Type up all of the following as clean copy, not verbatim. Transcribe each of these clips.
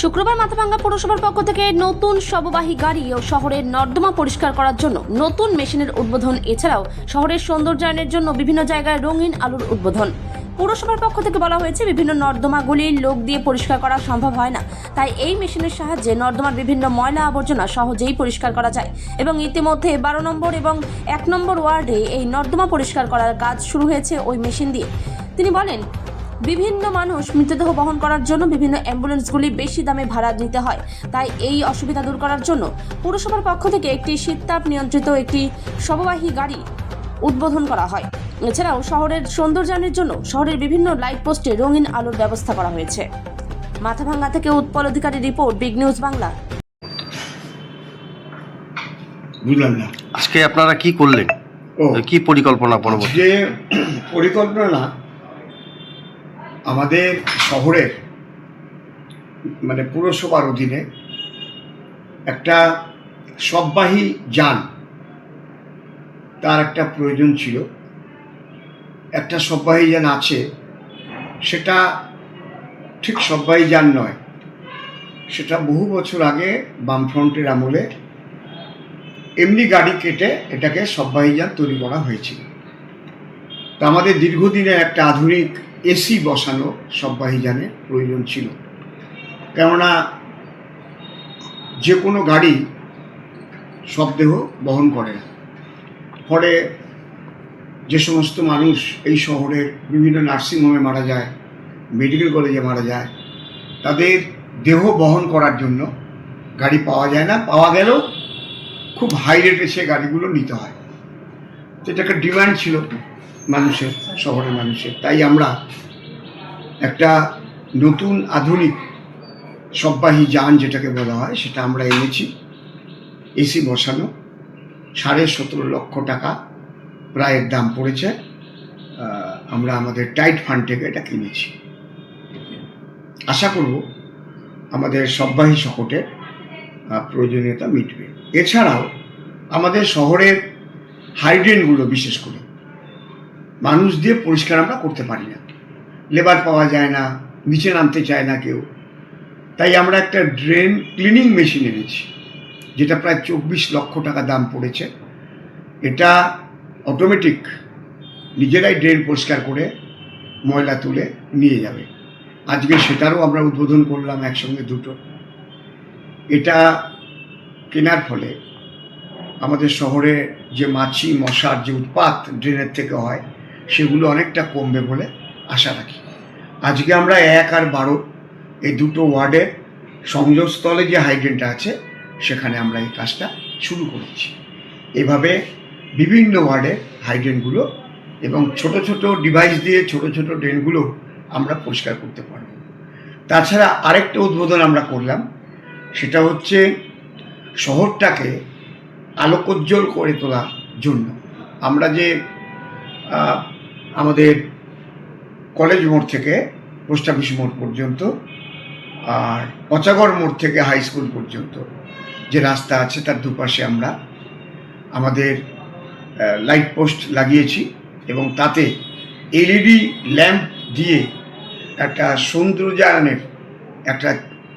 শুক্রবার মাথাভাঙ্গা পৌরসভার পক্ষ থেকে নতুন শববাহী গাড়ি ও শহরের নর্দমা পরিষ্কার করার জন্য নতুন মেশিনের উদ্বোধন, এছাড়াও শহরের সৌন্দর্যায়নের জন্য বিভিন্ন জায়গায় রঙিন আলোর উদ্বোধন। পৌরসভার পক্ষ থেকে বলা হয়েছে, বিভিন্ন নর্দমাগুলি লোক দিয়ে পরিষ্কার করা সম্ভব হয় না, তাই এই মেশিনের সাহায্যে নর্দমার বিভিন্ন ময়লা আবর্জনা সহজেই পরিষ্কার করা যায় এবং ইতিমধ্যে 12 নম্বর এবং 1 নম্বর ওয়ার্ডে এই নর্দমা পরিষ্কার করার কাজ শুরু হয়েছে ওই মেশিন দিয়ে। তিনি বলেন, বিভিন্ন মানুষ মৃতদেহ বহন করার জন্য বিভিন্ন অ্যাম্বুলেন্সগুলি বেশি দামে ভাড়া নিতে হয়, তাই এই অসুবিধা দূর করার জন্য পৌরসভার পক্ষ থেকে একটি শীততাপ নিয়ন্ত্রিত একটি শববাহী গাড়ি উদ্বোধন করা হয়। এছাড়াও শহরের সৌন্দর্যায়নের জন্য শহরের বিভিন্ন লাইট পোস্টে রঙিন আলোর ব্যবস্থা করা হয়েছে। মাথাভাঙ্গা থেকে উৎপল অধিকারী রিপোর্ট, বিগ নিউজ বাংলা। বুঝলাম না, আজকে আপনারা কি করলেন? কি পরিকল্পনা পরবর্তী? যে পরিকল্পনা আমাদের শহরের পুরসভার অধীনে একটা শববাহী যান, তার একটা প্রয়োজন ছিল। একটা শববাহী যান আছে, সেটা ঠিক শববাহী যান নয়, সেটা বহু বছর আগে বামফ্রন্টের আমলে এমনি গাড়ি কেটে এটাকে শববাহী যান তৈরি করা হয়েছিল। তা আমাদের দীর্ঘদিনের একটা আধুনিক এসি বসানো শববাহী যানের প্রয়োজন ছিল, কেননা যে কোনো গাড়ি শবদেহ বহন করে না। ফলে যে সমস্ত মানুষ এই শহরের বিভিন্ন নার্সিংহোমে মারা যায়, মেডিকেল কলেজে মারা যায়, তাদের দেহ বহন করার জন্য গাড়ি পাওয়া যায় না, পাওয়া গেলেও খুব হাই রেটে সে গাড়িগুলো নিতে হয়। তো এটা একটা ডিমান্ড ছিল মানুষের, শহরের মানুষের। তাই আমরা একটা নতুন আধুনিক শববাহী যান যেটাকে বলা হয়, সেটা আমরা এনেছি। এসি বসানো, 17.5 লক্ষ টাকা প্রায় এর দাম পড়েছে। আমরা আমাদের টাইট ফান্ড থেকে এটা কিনেছি। আশা করব আমাদের শববাহী শকটের প্রয়োজনীয়তা মিটবে। এছাড়াও আমাদের শহরের হাইড্রেনগুলো বিশেষ করে মানুষ দিয়ে পরিষ্কার আমরা করতে পারি না, লেবার পাওয়া যায় না, নিচে নামতে চায় না কেউ। তাই আমরা একটা ড্রেন ক্লিনিং মেশিন এনেছি, যেটা প্রায় 24 লক্ষ টাকা দাম পড়েছে। এটা অটোমেটিক নিজেরাই ড্রেন পরিষ্কার করে ময়লা তুলে নিয়ে যাবে। আজকে সেটারও আমরা উদ্বোধন করলাম একসঙ্গে দুটো। এটা কেনার ফলে আমাদের শহরে যে মাছি মশার যে উৎপাত ড্রেনের থেকে হয়, সেগুলো অনেকটা কমবে বলে আশা রাখি। আজকে আমরা 1 আর 12 এই দুটো ওয়ার্ডের সংযোগস্থলে যে হাইড্রেনটা আছে, সেখানে আমরা এই কাজটা শুরু করেছি। এভাবে বিভিন্ন ওয়ার্ডের হাইড্রেনগুলো এবং ছোট ছোট ডিভাইস দিয়ে ছোট ছোট ড্রেনগুলো আমরা পরিষ্কার করতে পারব। তাছাড়া আরেকটা উদ্বোধন আমরা করলাম, সেটা হচ্ছে শহরটাকে আলোকোজ্জ্বল করে তোলার জন্য আমরা যে আমাদের কলেজ মোড় থেকে পোস্ট অফিস মোড় পর্যন্ত আর পচাগড় মোড় থেকে হাই স্কুল পর্যন্ত যে রাস্তা আছে, তার দুপাশে আমরা আমাদের লাইট পোস্ট লাগিয়েছি এবং তাতে এলইডি ল্যাম্প দিয়ে একটা সৌন্দর্যায়নের একটা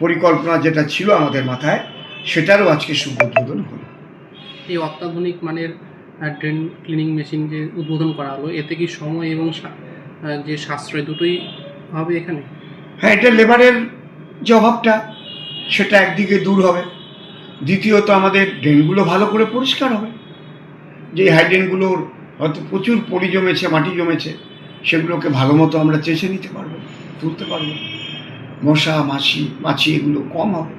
পরিকল্পনা যেটা ছিল আমাদের মাথায়, সেটারও আজকে শুভ উদ্বোধন হলো। এই অত্যাধুনিক মানের ড্রেন ক্লিনিং মেশিন যে উদ্বোধন করা হলো, এতে কি সময় এবং যে সাশ্রয় দুটোই হবে এখানে? হ্যাঁ, এটা লেবারের যে অভাবটা সেটা একদিকে দূর হবে, দ্বিতীয়ত আমাদের ড্রেনগুলো ভালো করে পরিষ্কার হবে। যে হাইড্রেনগুলোর হয়তো প্রচুর পলি জমেছে, মাটি জমেছে, সেগুলোকে ভালো মতো আমরা চেঁচে নিতে পারবো, তুলতে পারবো। মশা মাছি এগুলো কম হবে।